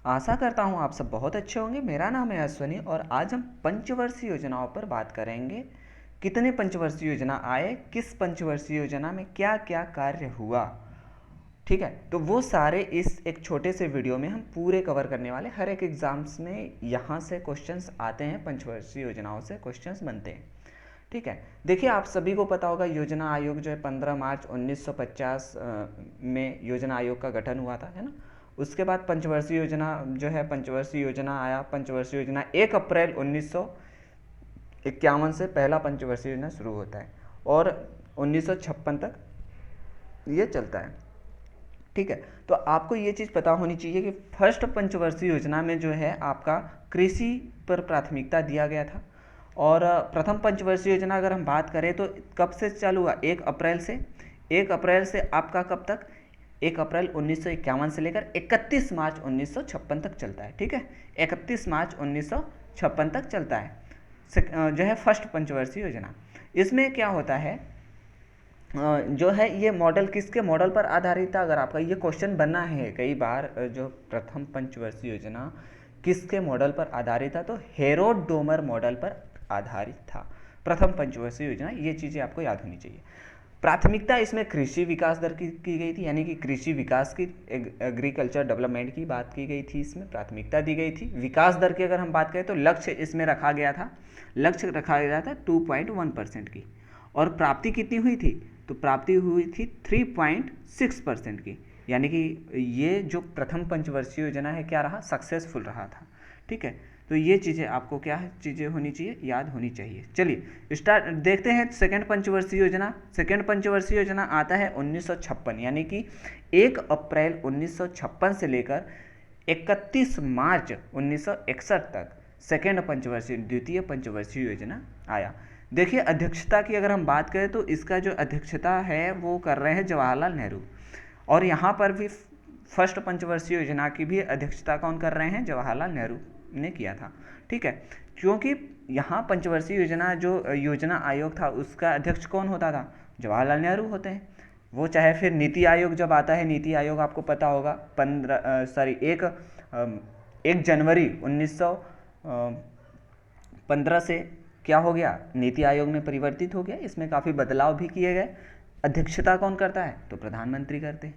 आशा करता हूँ आप सब बहुत अच्छे होंगे। मेरा नाम है अश्वनी और आज हम पंचवर्षीय योजनाओं पर बात करेंगे। कितने पंचवर्षीय योजना आए, किस पंचवर्षीय योजना में क्या क्या कार्य हुआ, ठीक है। तो वो सारे इस एक छोटे से वीडियो में हम पूरे कवर करने वाले। हर एक एग्जाम्स में यहाँ से क्वेश्चंस आते हैं, पंचवर्षीय योजनाओं से क्वेश्चंस बनते हैं, ठीक है। देखिए, आप सभी को पता होगा योजना आयोग जो है 15 मार्च 1950 में योजना आयोग का गठन हुआ था, है ना। उसके बाद पंचवर्षीय योजना जो है, पंचवर्षीय योजना आया। पंचवर्षीय योजना 1 अप्रैल 1951 से पहला पंचवर्षीय योजना शुरू होता है और 1956 तक ये चलता है, ठीक है। तो आपको ये चीज़ पता होनी चाहिए कि फर्स्ट पंचवर्षीय योजना में जो है आपका कृषि पर प्राथमिकता दिया गया था। और प्रथम पंचवर्षीय योजना अगर हम बात करें तो कब से चालू हुआ, 1 अप्रैल से। 1 अप्रैल से आपका कब तक, 1 अप्रैल 1951 से लेकर 31 मार्च 1956 तक चलता है, ठीक है। 31 मार्च 1956 तक चलता है जो है फर्स्ट पंचवर्षीय योजना। इसमें क्या होता है, जो है ये मॉडल किसके मॉडल पर आधारित था, अगर आपका ये क्वेश्चन बना है कई बार, जो प्रथम पंचवर्षीय योजना किसके मॉडल पर आधारित था, तो हेरोड डोमर मॉडल पर आधारित था प्रथम पंचवर्षीय योजना। ये चीज़ें आपको याद होनी चाहिए। प्राथमिकता इसमें कृषि विकास दर की गई थी, यानी कि कृषि विकास की, एग्रीकल्चर डेवलपमेंट की बात की गई थी, इसमें प्राथमिकता दी गई थी। विकास दर की अगर हम बात करें तो लक्ष्य इसमें रखा गया था, लक्ष्य रखा गया था 2.1% की। और प्राप्ति कितनी हुई थी, तो प्राप्ति हुई थी 3.6% की। यानी कि ये जो प्रथम पंचवर्षीय योजना है क्या रहा, सक्सेसफुल रहा था, ठीक है। तो ये चीज़ें आपको क्या है, चीज़ें होनी चाहिए, याद होनी चाहिए। चलिए स्टार्ट देखते हैं सेकेंड पंचवर्षीय योजना। सेकेंड पंचवर्षीय योजना आता है 1956, यानी कि 1 अप्रैल 1956 से लेकर 31 मार्च 1961 तक सेकेंड पंचवर्षीय, द्वितीय पंचवर्षीय योजना आया। देखिए, अध्यक्षता की अगर हम बात करें तो इसका जो अध्यक्षता है वो कर रहे हैं जवाहरलाल नेहरू। और यहाँ पर भी फर्स्ट पंचवर्षीय योजना की भी अध्यक्षता कौन कर रहे हैं, जवाहरलाल नेहरू ने किया था, ठीक है। क्योंकि यहाँ पंचवर्षीय योजना जो योजना आयोग था उसका अध्यक्ष कौन होता था, जवाहरलाल नेहरू होते हैं। वो चाहे फिर नीति आयोग जब आता है, नीति आयोग आपको पता होगा 1 जनवरी 1915 से क्या हो गया, नीति आयोग में परिवर्तित हो गया। इसमें काफ़ी बदलाव भी किए गए। अध्यक्षता कौन करता है, तो प्रधानमंत्री करते हैं।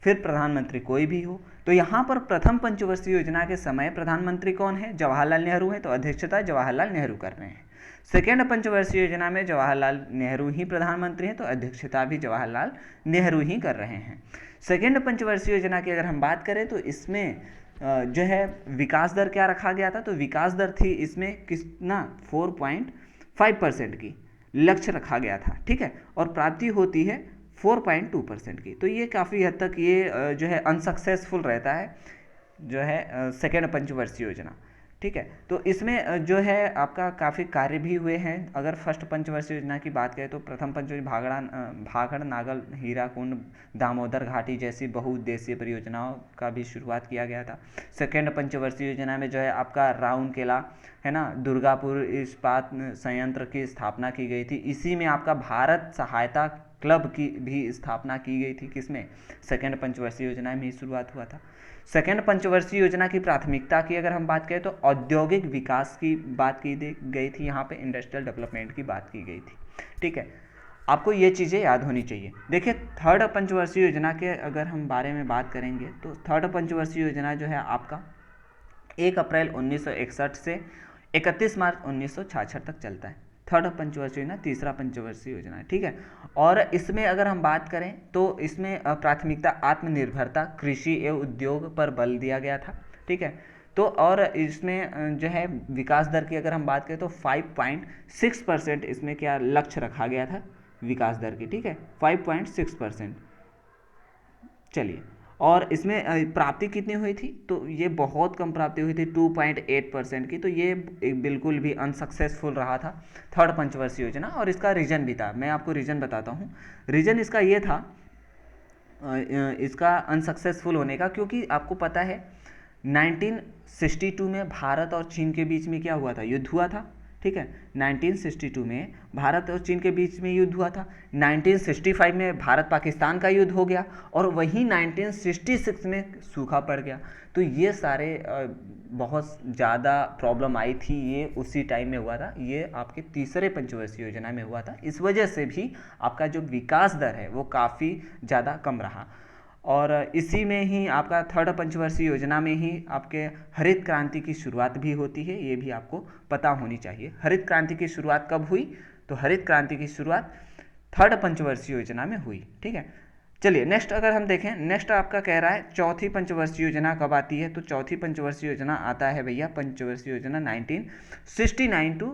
फिर प्रधानमंत्री कोई भी हो, तो यहाँ पर प्रथम पंचवर्षीय योजना के समय प्रधानमंत्री कौन है, जवाहरलाल नेहरू है, तो अध्यक्षता जवाहरलाल नेहरू कर रहे हैं। सेकेंड पंचवर्षीय योजना में जवाहरलाल नेहरू ही प्रधानमंत्री हैं, तो अध्यक्षता भी जवाहरलाल नेहरू ही कर रहे हैं। सेकेंड पंचवर्षीय योजना की अगर हम बात करें तो इसमें जो है विकास दर क्या रखा गया था, तो विकास दर थी इसमें कितना, 4.5% की लक्ष्य रखा गया था, ठीक है। और प्राप्ति होती है 4.2% की। तो ये काफ़ी हद तक ये जो है अनसक्सेसफुल रहता है, जो है सेकेंड पंचवर्षीय योजना, ठीक है। तो इसमें जो है आपका काफ़ी कार्य भी हुए हैं। अगर फर्स्ट पंचवर्षीय योजना की बात करें तो प्रथम पंचवर्षीय भाखड़ नागल हीराकुंड दामोदर घाटी जैसी बहुउद्देशीय परियोजनाओं का भी शुरुआत किया गया था। सेकेंड पंचवर्षीय योजना में जो है आपका राउरकेला, है ना, दुर्गापुर इस्पात संयंत्र की स्थापना की गई थी। इसी में आपका भारत सहायता क्लब की भी स्थापना की गई थी, किसमें, सेकेंड पंचवर्षीय योजना में ही शुरुआत हुआ था। सेकेंड पंचवर्षीय योजना की प्राथमिकता की अगर हम बात करें तो औद्योगिक विकास की बात की गई थी, यहाँ पे इंडस्ट्रियल डेवलपमेंट की बात की गई थी, ठीक है। आपको ये चीज़ें याद होनी चाहिए। देखिए, थर्ड पंचवर्षीय योजना के अगर हम बारे में बात करेंगे तो थर्ड पंचवर्षीय योजना जो है आपका 1 अप्रैल 1961 से 31 मार्च 1966 तक चलता है। थर्ड पंचवर्षीय योजना तीसरा पंचवर्षीय योजना है, ठीक है। और इसमें अगर हम बात करें तो इसमें प्राथमिकता आत्मनिर्भरता, कृषि एवं उद्योग पर बल दिया गया था, ठीक है। तो और इसमें जो है विकास दर की अगर हम बात करें तो 5.6% इसमें क्या लक्ष्य रखा गया था विकास दर की, ठीक है, 5.6%। चलिए, और इसमें प्राप्ति कितनी हुई थी, तो ये बहुत कम प्राप्ति हुई थी, 2.8% की। तो ये बिल्कुल भी अनसक्सेसफुल रहा था थर्ड पंचवर्षीय योजना। और इसका रीजन भी था, मैं आपको रीजन बताता हूँ। रीजन इसका ये था, इसका अनसक्सेसफुल होने का, क्योंकि आपको पता है 1962 में भारत और चीन के बीच में क्या हुआ था, युद्ध हुआ था, ठीक है। 1962 में भारत और चीन के बीच में युद्ध हुआ था। 1965 में भारत पाकिस्तान का युद्ध हो गया और वहीं 1966 में सूखा पड़ गया। तो ये सारे बहुत ज़्यादा प्रॉब्लम आई थी, ये उसी टाइम में हुआ था। ये आपके तीसरे पंचवर्षीय योजना में हुआ था। इस वजह से भी आपका जो विकास दर है वो काफ़ी ज़्यादा कम रहा। और इसी में ही आपका थर्ड पंचवर्षीय योजना में ही आपके हरित क्रांति की शुरुआत भी होती है, ये भी आपको पता होनी चाहिए। हरित क्रांति की शुरुआत कब हुई? तो हरित क्रांति की शुरुआत थर्ड पंचवर्षीय योजना में हुई, ठीक है। चलिए नेक्स्ट अगर हम देखें, नेक्स्ट आपका कह रहा है चौथी पंचवर्षीय योजना कब आती है? तो चौथी पंचवर्षीय योजना आता है भैया पंचवर्षीय योजना 1969 टू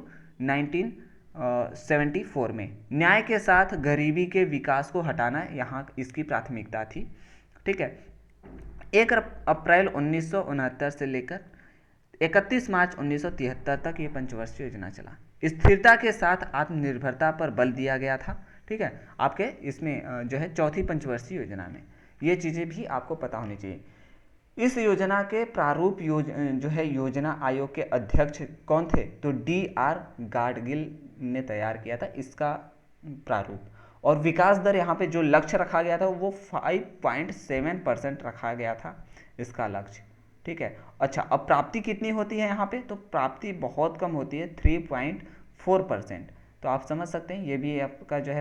1974 में। न्याय के साथ गरीबी के विकास को हटाना यहाँ इसकी प्राथमिकता थी, ठीक है। 1 अप्रैल 1969 से लेकर 31 मार्च 1973 तक ये पंचवर्षीय योजना चला। स्थिरता के साथ आत्मनिर्भरता पर बल दिया गया था, ठीक है। आपके इसमें जो है चौथी पंचवर्षीय योजना में ये चीज़ें भी आपको पता होनी चाहिए। इस योजना के प्रारूप जो है योजना आयोग के अध्यक्ष कौन थे? तो DR गाडगिल ने तैयार किया था इसका प्रारूप। और विकास दर यहाँ पे जो लक्ष्य रखा गया था वो 5.7% रखा गया था इसका लक्ष्य, ठीक है। अच्छा, अब प्राप्ति कितनी होती है यहाँ पे? तो प्राप्ति बहुत कम होती है, 3.4%। तो आप समझ सकते हैं ये भी आपका जो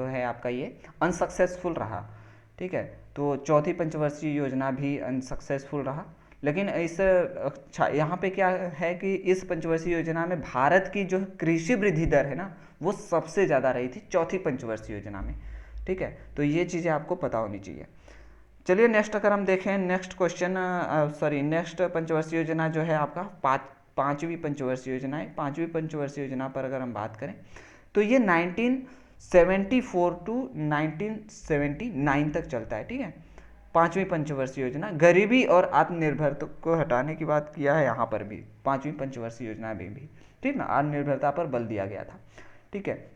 है आपका ये अनसक्सेसफुल रहा, ठीक है। तो चौथी पंचवर्षीय योजना भी अनसक्सेसफुल रहा। लेकिन इस अच्छा यहाँ पे क्या है कि इस पंचवर्षीय योजना में भारत की जो कृषि वृद्धि दर है ना वो सबसे ज़्यादा रही थी चौथी पंचवर्षीय योजना में, ठीक है। तो ये चीज़ें आपको पता होनी चाहिए। चलिए नेक्स्ट अगर हम देखें, नेक्स्ट पंचवर्षीय योजना जो है आपका पाँचवीं पंचवर्षीय योजना है। पाँचवीं पंचवर्षीय योजना पर अगर हम बात करें तो ये 1974 टू 1979 तक चलता है, ठीक है। पाँचवीं पंचवर्षीय योजना गरीबी और आत्मनिर्भरता को हटाने की बात किया है यहाँ पर भी, पाँचवीं पंचवर्षीय योजना में भी, ठीक ना, आत्मनिर्भरता पर बल दिया गया था, ठीक है।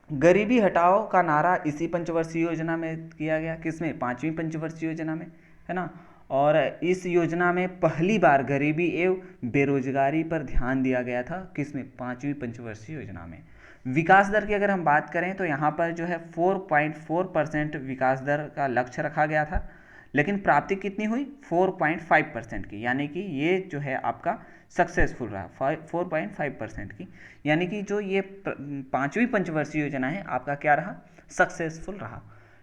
गरीबी हटाओ का नारा इसी पंचवर्षीय योजना में किया गया, किसमें? पाँचवीं पंचवर्षीय योजना में, है ना। और इस योजना में पहली बार गरीबी एवं बेरोजगारी पर ध्यान दिया गया था, किसमें? पाँचवीं पंचवर्षीय योजना में। विकास दर की अगर हम बात करें तो यहाँ पर जो है 4.4% विकास दर का लक्ष्य रखा गया था, लेकिन प्राप्ति कितनी हुई? 4.5% की, यानी कि ये जो है आपका सक्सेसफुल रहा 4.5% की, यानी कि जो ये पाँचवीं पंचवर्षीय योजना है आपका क्या रहा? सक्सेसफुल रहा,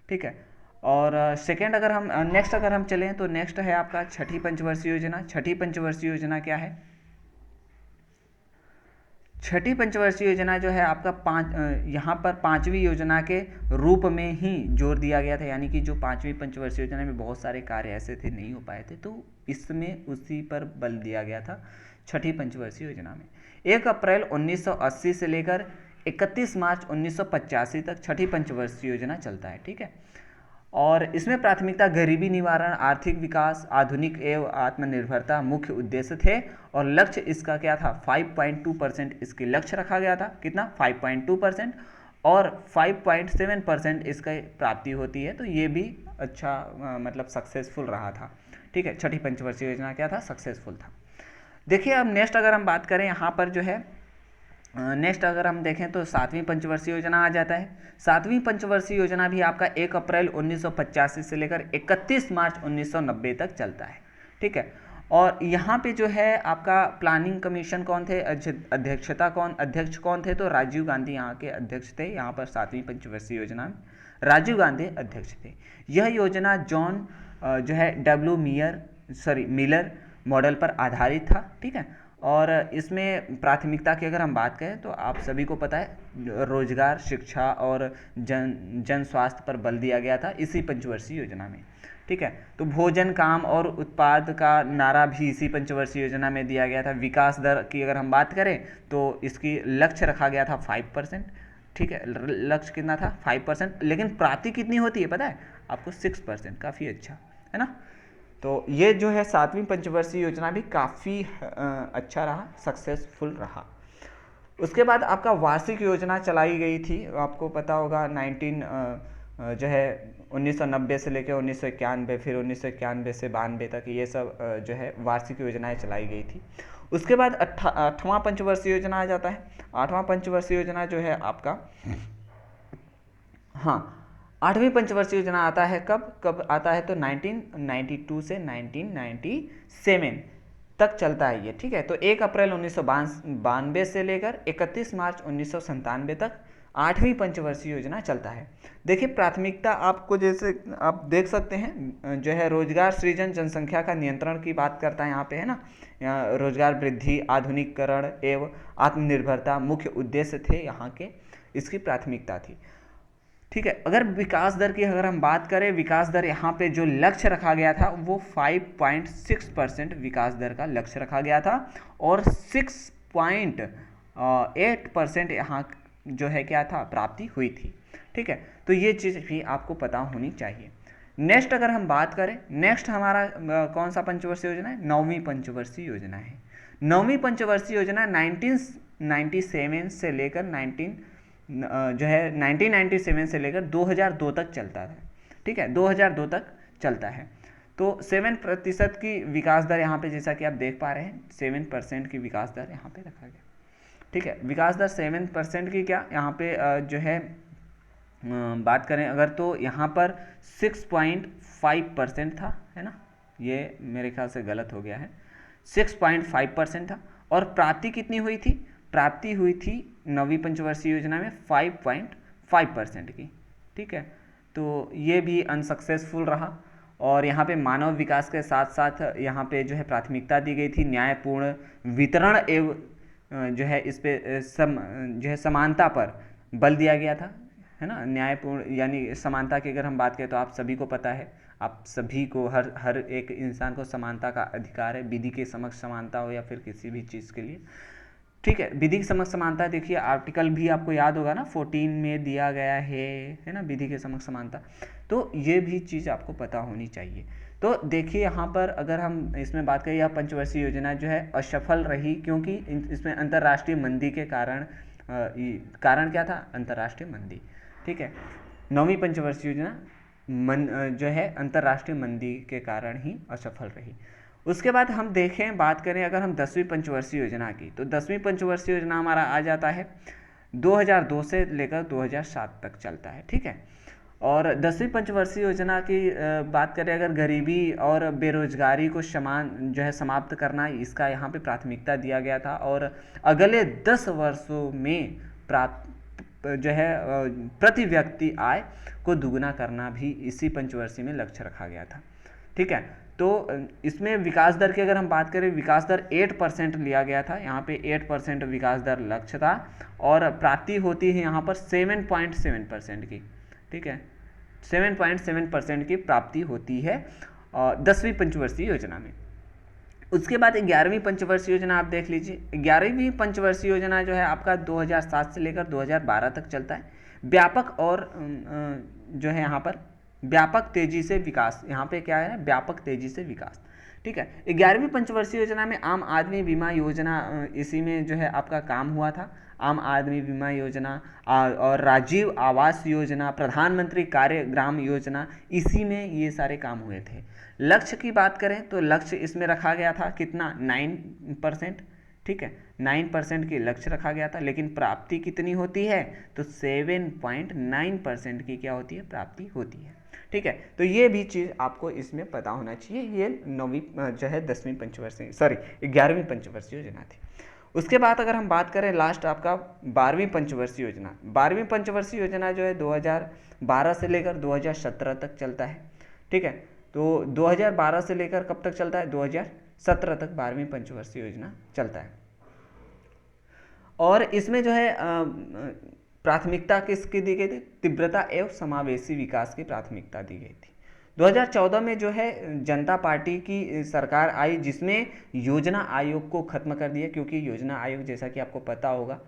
ठीक है। और सेकेंड नेक्स्ट अगर हम चलें तो नेक्स्ट है आपका छठी पंचवर्षीय योजना। छठी पंचवर्षीय योजना क्या है? छठी पंचवर्षीय योजना जो है आपका यहाँ पर पाँचवीं योजना के रूप में ही जोर दिया गया था, यानी कि जो पाँचवीं पंचवर्षीय योजना में बहुत सारे कार्य ऐसे थे नहीं हो पाए थे, तो इसमें उसी पर बल दिया गया था छठी पंचवर्षीय योजना में। 1 अप्रैल 1980 से लेकर 31 मार्च 1985 तक छठी पंचवर्षीय योजना चलता है, ठीक है। और इसमें प्राथमिकता गरीबी निवारण, आर्थिक विकास, आधुनिक एवं आत्मनिर्भरता मुख्य उद्देश्य थे। और लक्ष्य इसका क्या था? 5.2% इसके लक्ष्य रखा गया था। कितना? 5.2%। और 5.7% इसका प्राप्ति होती है, तो ये भी अच्छा मतलब सक्सेसफुल रहा था, ठीक है। छठी पंचवर्षीय योजना क्या था? सक्सेसफुल था। देखिए अब नेक्स्ट अगर हम बात करें यहाँ पर जो है नेक्स्ट अगर हम देखें तो सातवीं पंचवर्षीय योजना आ जाता है। सातवीं पंचवर्षीय योजना भी आपका 1 अप्रैल 1985 से लेकर 31 मार्च 1990 तक चलता है, ठीक है। और यहाँ पे जो है आपका प्लानिंग कमीशन कौन थे? अध्यक्ष कौन थे? तो राजीव गांधी यहाँ के अध्यक्ष थे। यहाँ पर सातवीं पंचवर्षीय योजना में राजीव गांधी अध्यक्ष थे। यह योजना जॉन जो है मिलर मॉडल पर आधारित था, ठीक है। और इसमें प्राथमिकता की अगर हम बात करें तो आप सभी को पता है रोजगार, शिक्षा और जन स्वास्थ्य पर बल दिया गया था इसी पंचवर्षीय योजना में, ठीक है। तो भोजन, काम और उत्पाद का नारा भी इसी पंचवर्षीय योजना में दिया गया था। विकास दर की अगर हम बात करें तो इसकी लक्ष्य रखा गया था 5%, ठीक है। लक्ष्य कितना था? 5%, लेकिन प्राप्ति कितनी होती है पता है आपको? 6%, काफ़ी अच्छा है ना। तो ये जो है सातवीं पंचवर्षीय योजना भी काफ़ी अच्छा रहा, सक्सेसफुल रहा। उसके बाद आपका वार्षिक योजना चलाई गई थी, आपको पता होगा जो है 1990 से लेकर 1991, फिर 1991 से 92 तक ये सब जो है वार्षिक योजनाएं चलाई गई थी। उसके बाद 8वां पंचवर्षीय योजना आ जाता है। 8वां पंचवर्षीय योजना जो है आपका, हाँ 8वीं पंचवर्षीय योजना आता है कब कब आता है, तो 1992 से 1997 तक चलता है ये, ठीक है। तो 1 अप्रैल 1992 से लेकर 31 मार्च 1997 तक 8वीं पंचवर्षीय योजना चलता है। देखिए प्राथमिकता आपको, जैसे आप देख सकते हैं, जो है रोजगार सृजन, जनसंख्या का नियंत्रण की बात करता है यहाँ पे, है ना। यहाँ रोजगार वृद्धि, आधुनिकीकरण एवं आत्मनिर्भरता मुख्य उद्देश्य थे यहाँ के, इसकी प्राथमिकता थी, ठीक है। अगर विकास दर की अगर हम बात करें, विकास दर यहाँ पे जो लक्ष्य रखा गया था वो 5.6% विकास दर का लक्ष्य रखा गया था, और 6.8% यहाँ जो है क्या था, प्राप्ति हुई थी, ठीक है। तो ये चीज़ भी आपको पता होनी चाहिए। नेक्स्ट अगर हम बात करें, नेक्स्ट हमारा कौन सा पंचवर्षीय योजना है, 9वीं पंचवर्षीय योजना है। 9वीं पंचवर्षीय योजना 1997 से लेकर 1997 से लेकर 2002 तक चलता है, ठीक है, 2002 तक चलता है। तो 7% की विकास दर यहाँ पे, जैसा कि आप देख पा रहे हैं, 7% की विकास दर यहाँ पे रखा गया, ठीक है। विकास दर 7% की क्या यहाँ पे जो है बात करें अगर, तो यहाँ पर 6.5% था, है ना, ये मेरे ख्याल से गलत हो गया है, 6.5% था। और प्राप्ति कितनी हुई थी, प्राप्ति हुई थी 9वीं पंचवर्षीय योजना में 5.5% की, ठीक है। तो ये भी अनसक्सेसफुल रहा। और यहाँ पे मानव विकास के साथ साथ यहाँ पे जो है प्राथमिकता दी गई थी न्यायपूर्ण वितरण एवं जो है इस पे जो है समानता पर बल दिया गया था, है ना। न्यायपूर्ण यानी समानता की अगर हम बात करें तो आप सभी को पता है, आप सभी को हर एक इंसान को समानता का अधिकार है, विधि के समक्ष समानता हो या फिर किसी भी चीज़ के लिए, ठीक है। विधि के समक्ष समानता, देखिए आर्टिकल भी आपको याद होगा ना, 14 में दिया गया है ना, विधि के समक्ष समानता। तो ये भी चीज़ आपको पता होनी चाहिए। तो देखिए यहाँ पर अगर हम इसमें बात करें, यह पंचवर्षीय योजना जो है असफल रही, क्योंकि इसमें अंतर्राष्ट्रीय मंदी के कारण क्या था, अंतर्राष्ट्रीय मंदी, ठीक है। 9वीं पंचवर्षीय योजना जो है अंतर्राष्ट्रीय मंदी के कारण ही असफल रही। उसके बाद हम देखें, बात करें अगर हम 10वीं पंचवर्षीय योजना की, तो 10वीं पंचवर्षीय योजना हमारा आ जाता है 2002 से लेकर 2007 तक चलता है, ठीक है। और 10वीं पंचवर्षीय योजना की बात करें अगर, गरीबी और बेरोजगारी को जो है समाप्त करना, इसका यहाँ पे प्राथमिकता दिया गया था। और अगले 10 वर्षों में जो है प्रति व्यक्ति आय को दुगुना करना भी इसी पंचवर्षीय में लक्ष्य रखा गया था, ठीक है। तो इसमें विकास दर की अगर हम बात करें, विकास दर 8% लिया गया था, यहाँ पे 8% विकास दर लक्ष्य था। और प्राप्ति होती है यहाँ पर 7.7% की, ठीक है, 7.7% की प्राप्ति होती है 10वीं पंचवर्षीय योजना में। उसके बाद 11वीं पंचवर्षीय योजना आप देख लीजिए। 11वीं पंचवर्षीय योजना जो है आपका 2007 से लेकर 2012 तक चलता है। व्यापक और जो है यहाँ पर व्यापक तेजी से विकास, यहाँ पे क्या है, व्यापक तेजी से विकास, ठीक है। 11वीं पंचवर्षीय योजना में आम आदमी बीमा योजना, इसी में जो है आपका काम हुआ था। आम आदमी बीमा योजना और राजीव आवास योजना, प्रधानमंत्री कार्य ग्राम योजना, इसी में ये सारे काम हुए थे। लक्ष्य की बात करें तो लक्ष्य इसमें रखा गया था कितना, 9%, ठीक है, 9% की लक्ष्य रखा गया था। लेकिन प्राप्ति कितनी होती है, तो 7.9% की क्या होती है, प्राप्ति होती है, ठीक है। तो ये भी चीज़ आपको इसमें पता होना चाहिए। ये 9वीं जो है 10वीं पंचवर्षीय 11वीं पंचवर्षीय योजना थी। उसके बाद अगर हम बात करें लास्ट आपका 12वीं पंचवर्षीय योजना। 12वीं पंचवर्षीय योजना जो है 2012 से लेकर 2017 तक चलता है, ठीक है। तो 2012 से लेकर कब तक चलता है, 2017 तक 12वीं पंचवर्षीय योजना चलता है। और इसमें जो है प्राथमिकता किसकी दी गई थी, तीव्रता एवं समावेशी विकास की प्राथमिकता दी गई थी। 2014 में जो है जनता पार्टी की सरकार आई, जिसमें योजना आयोग को खत्म कर दिया, क्योंकि योजना आयोग जैसा कि आपको पता होगा,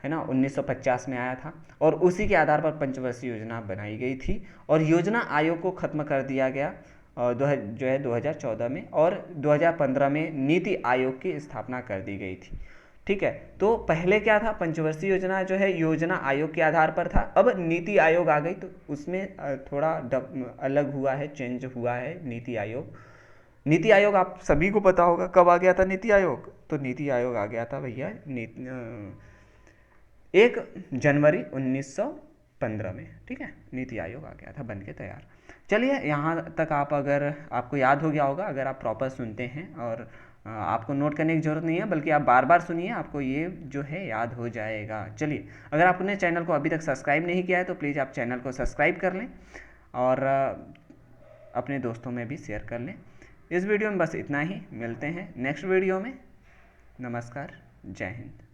है ना, 1950 में आया था और उसी के आधार पर पंचवर्षीय योजना बनाई गई थी। और योजना आयोग को खत्म कर दिया गया जो है 2014 में, और 2015 में नीति आयोग की स्थापना कर दी गई थी। ठीक है। तो पहले क्या था, पंचवर्षीय योजना जो है योजना आयोग के आधार पर था, अब नीति आयोग आ गई तो उसमें थोड़ा अलग हुआ है, चेंज हुआ है नीति आयोग। नीति आयोग आप सभी को पता होगा कब आ गया था नीति आयोग, तो नीति आयोग आ गया था भैया 1 जनवरी 1915 में, ठीक है, नीति आयोग आ गया था बन के तैयार। चलिए यहाँ तक आप, अगर आपको याद हो गया होगा, अगर आप प्रॉपर सुनते हैं, और आपको नोट करने की ज़रूरत नहीं है, बल्कि आप बार बार सुनिए, आपको ये जो है याद हो जाएगा। चलिए, अगर आपने चैनल को अभी तक सब्सक्राइब नहीं किया है तो प्लीज़ आप चैनल को सब्सक्राइब कर लें और अपने दोस्तों में भी शेयर कर लें। इस वीडियो में बस इतना ही, मिलते हैं नेक्स्ट वीडियो में। नमस्कार, जय हिंद।